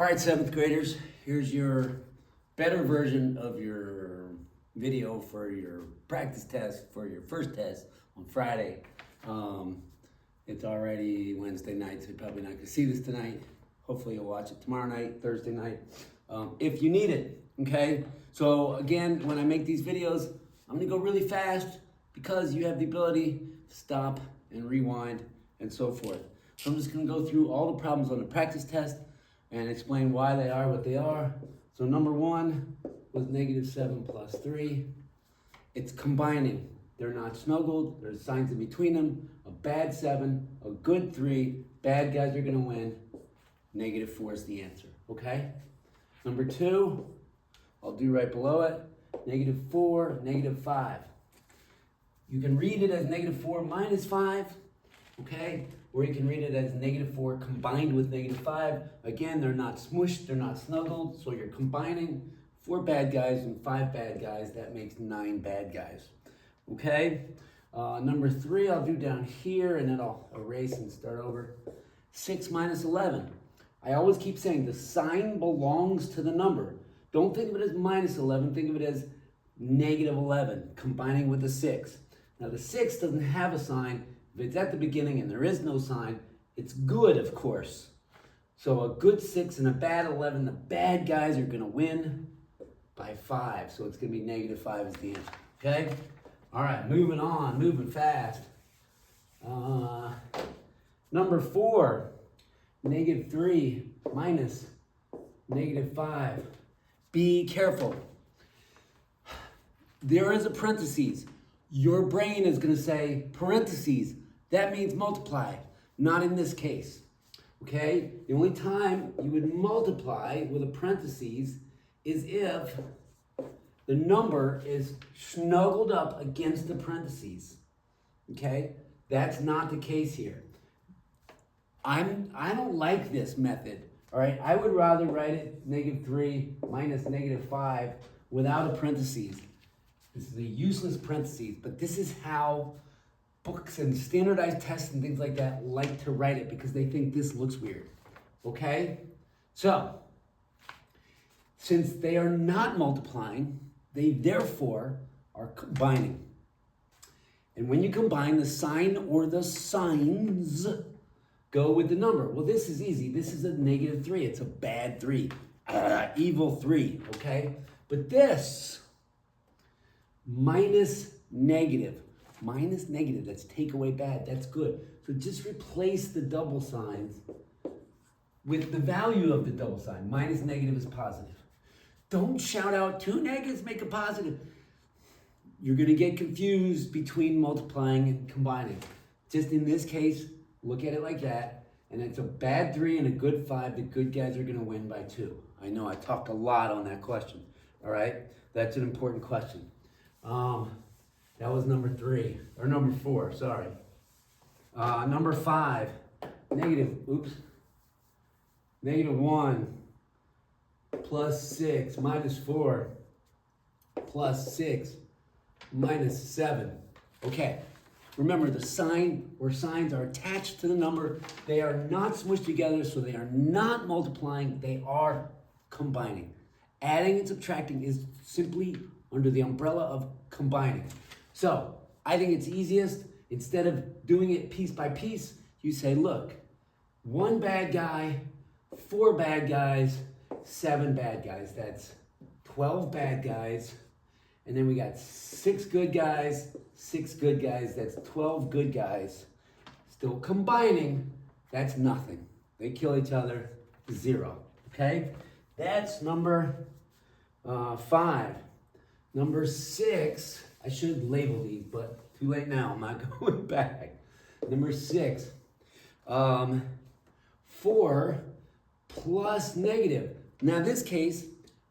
All right, seventh graders, here's your better version of your video for your practice test for your first test on Friday. It's already Wednesday night, so you're probably not gonna see this tonight. Hopefully you'll watch it tomorrow night, Thursday night, if you need it, okay? So again, when I make these videos, I'm gonna go really fast because you have the ability to stop and rewind and so forth. So I'm just gonna go through all the problems on the practice test and explain why they are what they are. So number one was -7 plus 3. It's combining. They're not snuggled. There's signs in between them. A bad 7, a good 3. Bad guys are going to win. -4 is the answer. Okay? Number two, I'll do right below it. -4, -5. You can read it as -4 minus 5. Okay? Or you can read it as -4 combined with -5. Again, they're not smushed, they're not snuggled, so you're combining 4 bad guys and 5 bad guys. That makes 9 bad guys. Okay? Number 3, I'll do down here, and then I'll erase and start over. 6 minus 11. I always keep saying the sign belongs to the number. Don't think of it as minus 11, think of it as -11, combining with the 6. Now the 6 doesn't have a sign. If it's at the beginning and there is no sign, it's good, of course. So a good 6 and a bad 11, the bad guys are going to win by 5. So it's going to be -5 is the answer. Okay? All right, moving on, moving fast. Number 4, -3 minus -5. Be careful. There is a parentheses. Your brain is going to say parentheses. That means multiply. Not in this case. Okay? The only time you would multiply with a parentheses is if the number is snuggled up against the parentheses. Okay? That's not the case here. I don't like this method. All right? I would rather write it -3 minus -5 without a parentheses. This is a useless parentheses, but this is how books and standardized tests and things like that like to write it because they think this looks weird. Okay? So, since they are not multiplying, they therefore are combining. And when you combine, the sign or the signs go with the number. Well, this is easy. This is a -3. It's a bad 3. Evil 3. Okay? But this minus negative, that's take away bad, that's good. So just replace the double signs with the value of the double sign. Minus negative is positive. Don't shout out 2 negatives make a positive. You're going to get confused between multiplying and combining. Just in this case, look at it like that, and it's a bad 3 and a good 5. The good guys are going to win by 2. I know I talked a lot on that question. All right? That's an important question. That was number 3, or number 4, sorry. Number 5, -1 plus 6 minus 4 plus 6 minus 7. Okay, remember the sign or signs are attached to the number. They are not smushed together, so they are not multiplying, they are combining. Adding and subtracting is simply under the umbrella of combining. So, I think it's easiest, instead of doing it piece by piece, you say, look, 1 bad guy, 4 bad guys, 7 bad guys. That's 12 bad guys. And then we got 6 good guys, 6 good guys. That's 12 good guys. Still combining, that's nothing. They kill each other, 0. Okay? That's number 5. Number 6, I should label these, but too late now, I'm not going back. Number 6, 4 plus negative. Now this case,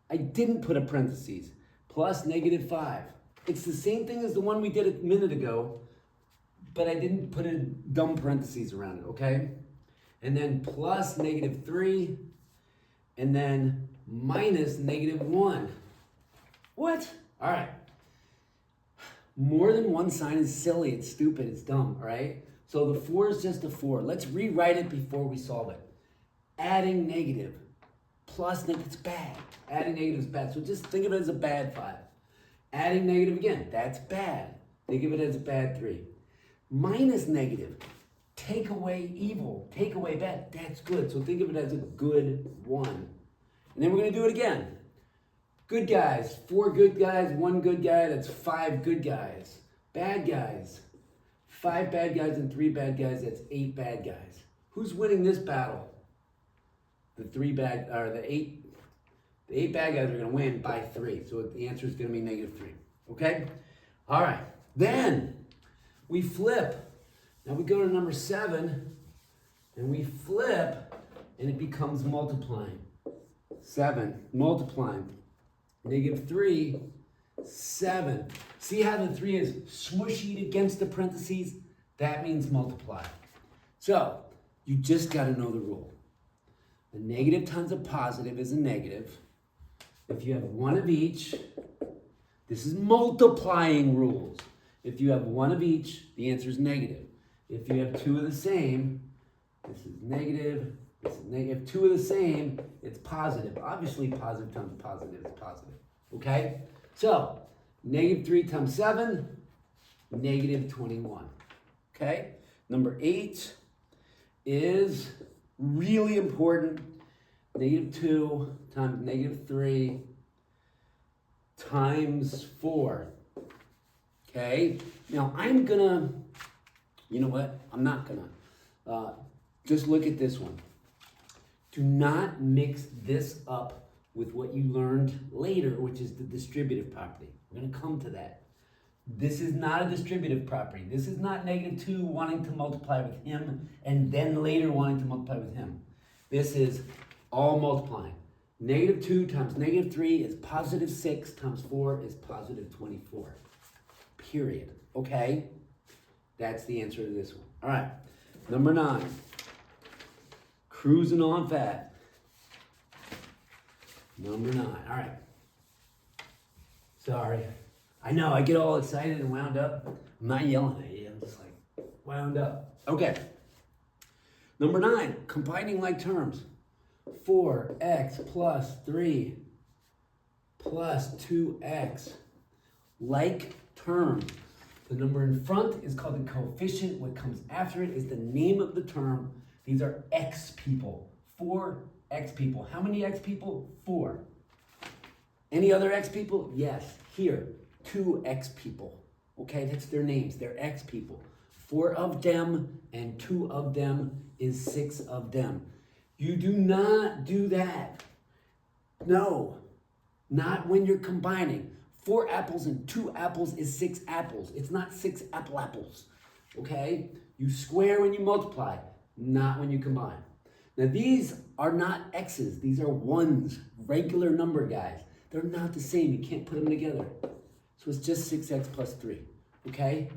I didn't put a parentheses. Plus -5. It's the same thing as the one we did a minute ago, but I didn't put a dumb parentheses around it, okay? And then plus -3, and then minus -1. What? All right. More than one sign is silly, it's stupid, it's dumb, all right? So the 4 is just a 4. Let's rewrite it before we solve it. Adding negative plus negative, it's bad. Adding negative is bad. So just think of it as a bad 5. Adding negative again, that's bad. Think of it as a bad 3. Minus negative, take away evil, take away bad, that's good. So think of it as a good 1. And then we're going to do it again. Good guys, 4 good guys, 1 good guy, that's 5 good guys. Bad guys, 5 bad guys and 3 bad guys, that's 8 bad guys. Who's winning this battle? The 8 bad guys are going to win by 3. So the answer is going to be negative 3. Okay? All right. Then we flip. Now we go to number 7 and we flip and it becomes multiplying. 7 multiplying. Negative 3, 7. See how the 3 is smooshed against the parentheses? That means multiply. So you just got to know the rule. A negative times a positive is a negative. If you have 1 of each, this is multiplying rules. If you have 1 of each, the answer is negative. If you have 2 of the same, this is negative, this is negative. 2 of the same, it's positive. Obviously, positive times positive is positive. Okay? So, negative 3 times 7, negative 21. Okay? Number 8 is really important. Negative 2 times negative 3 times 4. Okay? Now, I'm gonna, you know what? I'm not gonna. Just look at this one. Do not mix this up with what you learned later, which is the distributive property. We're gonna come to that. This is not a distributive property. This is not negative 2 wanting to multiply with him and then later wanting to multiply with him. This is all multiplying. Negative 2 times negative 3 is positive 6 times 4 is positive 24. Period. Okay? That's the answer to this one. All right. Number 9. Cruising on fat. Number 9. All right. Sorry. I know, I get all excited and wound up. I'm not yelling at you. I'm just like wound up. Okay. Number 9. Combining like terms. 4x plus 3 plus 2x. Like term. The number in front is called the coefficient. What comes after it is the name of the term. These are x people. 4 x people. How many x people? 4. Any other x people? Yes. Here, 2 x people. Okay, that's their names. They're x people. 4 of them and 2 of them is 6 of them. You do not do that. No, not when you're combining. 4 apples and 2 apples is 6 apples. It's not 6 apples, okay? You square when you multiply, not when you combine. Now these are not x's, these are 1s, regular number guys. They're not the same, you can't put them together. So it's just 6x plus 3, okay?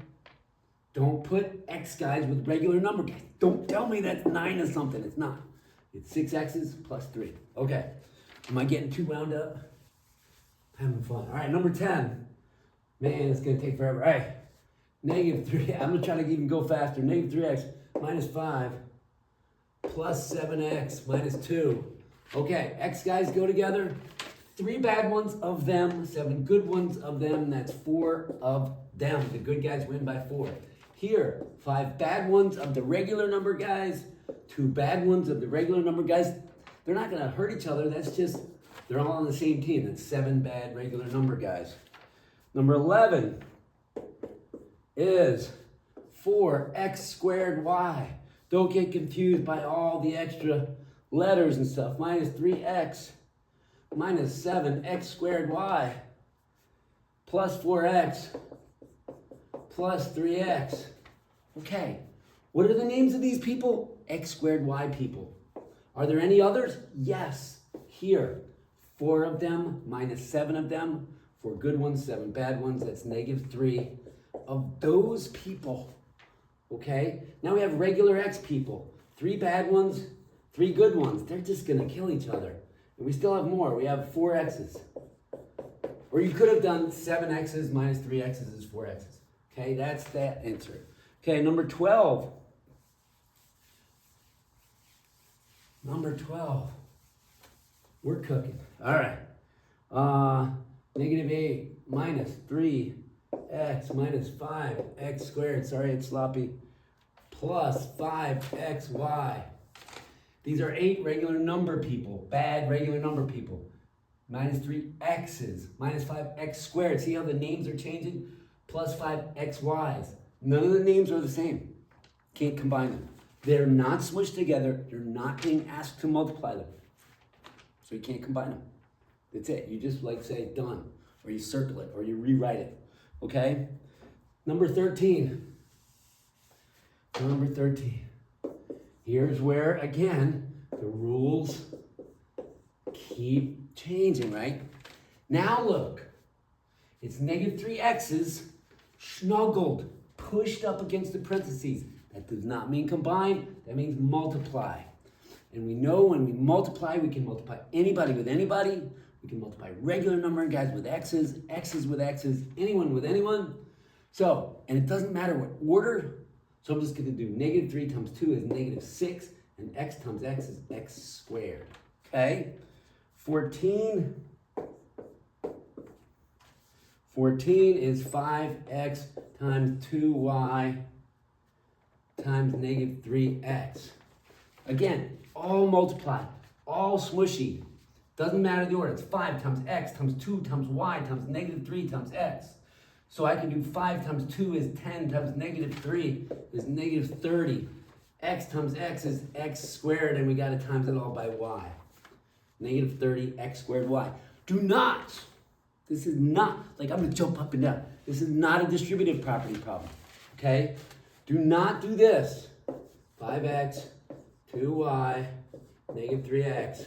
Don't put x guys with regular number guys. Don't tell me that's 9 or something, it's not. It's 6x's plus 3. Okay, am I getting too wound up? Having fun. All right, number 10. Man, it's going to take forever. All right, negative 3. I'm going to try to even go faster. Negative 3x minus 5 plus 7x minus 2. Okay, x guys go together. 3 bad ones of them, 7 good ones of them. That's 4 of them. The good guys win by 4. Here, 5 bad ones of the regular number guys, 2 bad ones of the regular number guys. They're not going to hurt each other. That's just... they're all on the same team. That's 7 bad regular number guys. Number 11 is 4x squared y. Don't get confused by all the extra letters and stuff. Minus 3x minus 7x squared y plus 4x plus 3x. Okay, what are the names of these people? X squared y people. Are there any others? Yes, here. 4 of them minus 7 of them. 4 good ones, 7 bad ones. That's negative 3 of those people. Okay? Now we have regular x people. 3 bad ones, 3 good ones. They're just going to kill each other. And we still have more. We have 4 x's. Or you could have done 7 x's minus 3 x's is 4 x's. Okay? That's that answer. Okay, number 12. Number 12. We're cooking. All right. Negative 8 minus 3x minus 5x squared. Sorry, it's sloppy. Plus 5xy. These are 8 regular number people. Bad regular number people. Minus 3x's. Minus 5x squared. See how the names are changing? Plus 5xy's. None of the names are the same. Can't combine them. They're not smushed together. You're not being asked to multiply them. So you can't combine them. That's it. You just like say done, or you circle it, or you rewrite it. Okay? Number 13. Number 13. Here's where, again, the rules keep changing, right? Now look. It's negative 3x's snuggled, pushed up against the parentheses. That does not mean combine. That means multiply. And we know when we multiply, we can multiply anybody with anybody. We can multiply regular number guys with x's, x's with x's, anyone with anyone. So, and it doesn't matter what order. So I'm just going to do negative 3 times 2 is negative 6, and x times x is x squared. Okay? 14 is 5x times 2y times negative 3x. Again, all multiply, all smushy. Doesn't matter the order. It's 5 times x times 2 times y times negative 3 times x. So I can do 5 times 2 is 10 times negative 3 is negative 30. X times x is x squared, and we got to times it all by y. Negative 30 x squared y. Do not, this is not, like I'm going to jump up and down. This is not a distributive property problem, okay? Do not do this. 5x, 2y, negative 3x,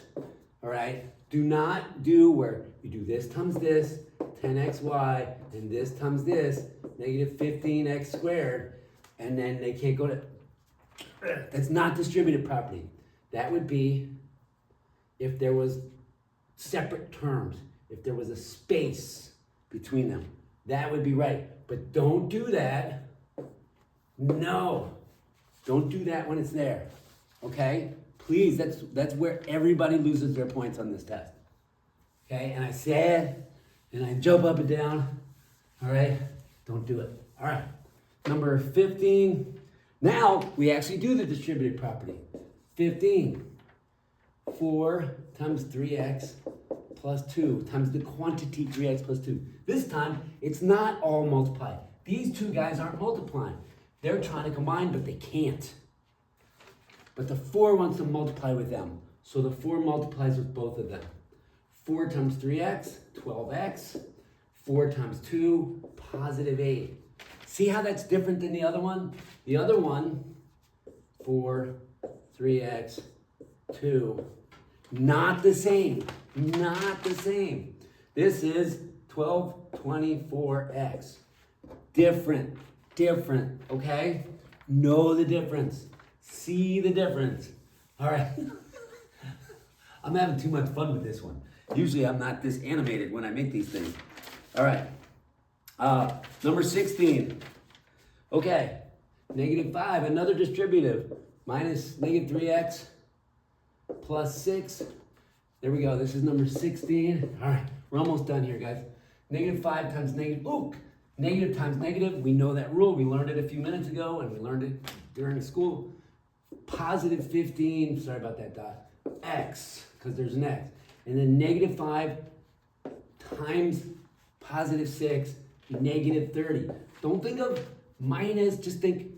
all right? Do not do where you do this times this, 10xy, and this times this, negative 15x squared, and then they can't go to, that's not distributive property. That would be if there was separate terms, if there was a space between them. That would be right. But don't do that. No. Don't do that when it's there. Okay? Please, that's where everybody loses their points on this test. Okay? And I said, and I jump up and down. All right? Don't do it. All right. Number 15. Now, we actually do the distributive property. 15. 4 times 3x plus 2 times the quantity 3x plus 2. This time, it's not all multiplied. These two guys aren't multiplying. They're trying to combine, but they can't. But the 4 wants to multiply with them. So the 4 multiplies with both of them. 4 times 3x, 12x. 4 times 2, positive 8. See how that's different than the other one? The other one, 4, 3x, 2. Not the same. Not the same. This is 1224x. Different. Different. Okay? Know the difference. See the difference. All right. I'm having too much fun with this one. Usually I'm not this animated when I make these things. All right. Number 16. Okay. Negative 5, another distributive. Minus negative 3x plus 6. There we go. This is number 16. All right. We're almost done here, guys. Negative 5 times negative. Ooh. Negative times negative. We know that rule. We learned it a few minutes ago, and we learned it during school. Positive 15. Sorry about that dot. X, because there's an X. And then negative 5 times positive 6, negative 30. Don't think of minus, just think,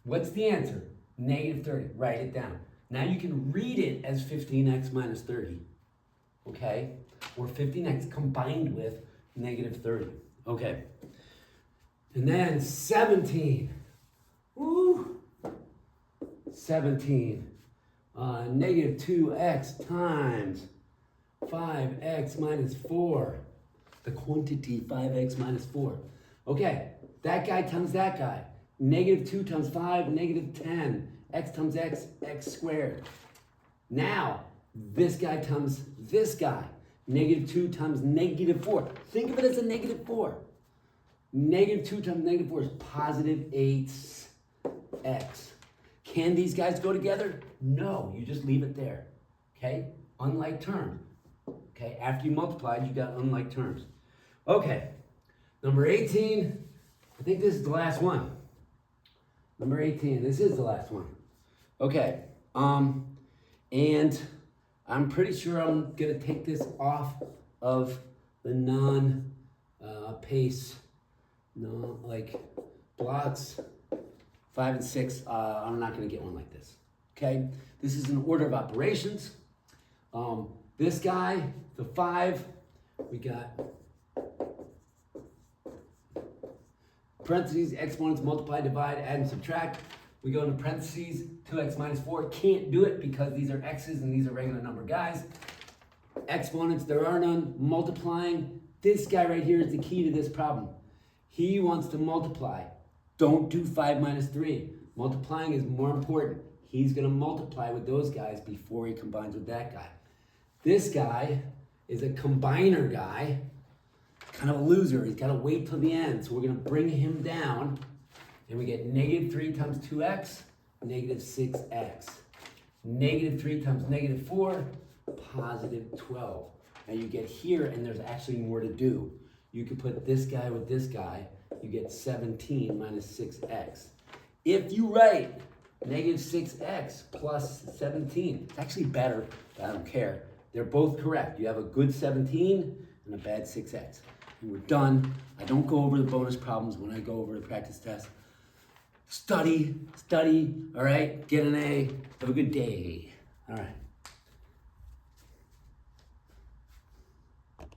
what's the answer? Negative 30. Write it down. Now you can read it as 15x minus 30. Okay? Or 15x combined with negative 30. Okay. And then 17. Woo! 17. Negative 2x times 5x minus 4. The quantity 5x minus 4. Okay, that guy times that guy. Negative 2 times 5, negative 10. X times x, x squared. Now, this guy times this guy. Negative 2 times negative 4. Think of it as a negative 4. Negative 2 times negative 4 is positive 8x. Can these guys go together? No, you just leave it there. Okay? Unlike terms. Okay, after you multiplied, you got unlike terms. Okay, number 18, I think this is the last one. Number 18, this is the last one. Okay, and I'm pretty sure I'm gonna take this off of the non-pace, like blocks 5 and 6. I'm not gonna get one like this. Okay, this is an order of operations. This guy, the 5, we got parentheses, exponents, multiply, divide, add, and subtract. We go into parentheses, 2x minus 4. Can't do it because these are x's and these are regular number guys. Exponents, there are none. Multiplying, this guy right here is the key to this problem. He wants to multiply. Don't do 5 minus 3. Multiplying is more important. He's going to multiply with those guys before he combines with that guy. This guy is a combiner guy, kind of a loser. He's got to wait till the end. So we're going to bring him down, and we get negative 3 times 2x, negative 6x. Negative 3 times negative 4, positive 12. Now you get here, and there's actually more to do. You could put this guy with this guy. You get 17 minus 6x. If you write negative 6x plus 17, it's actually better, but I don't care. They're both correct. You have a good 17 and a bad 6x. And we're done. I don't go over the bonus problems when I go over the practice test. Study, all right? Get an A. Have a good day. All right.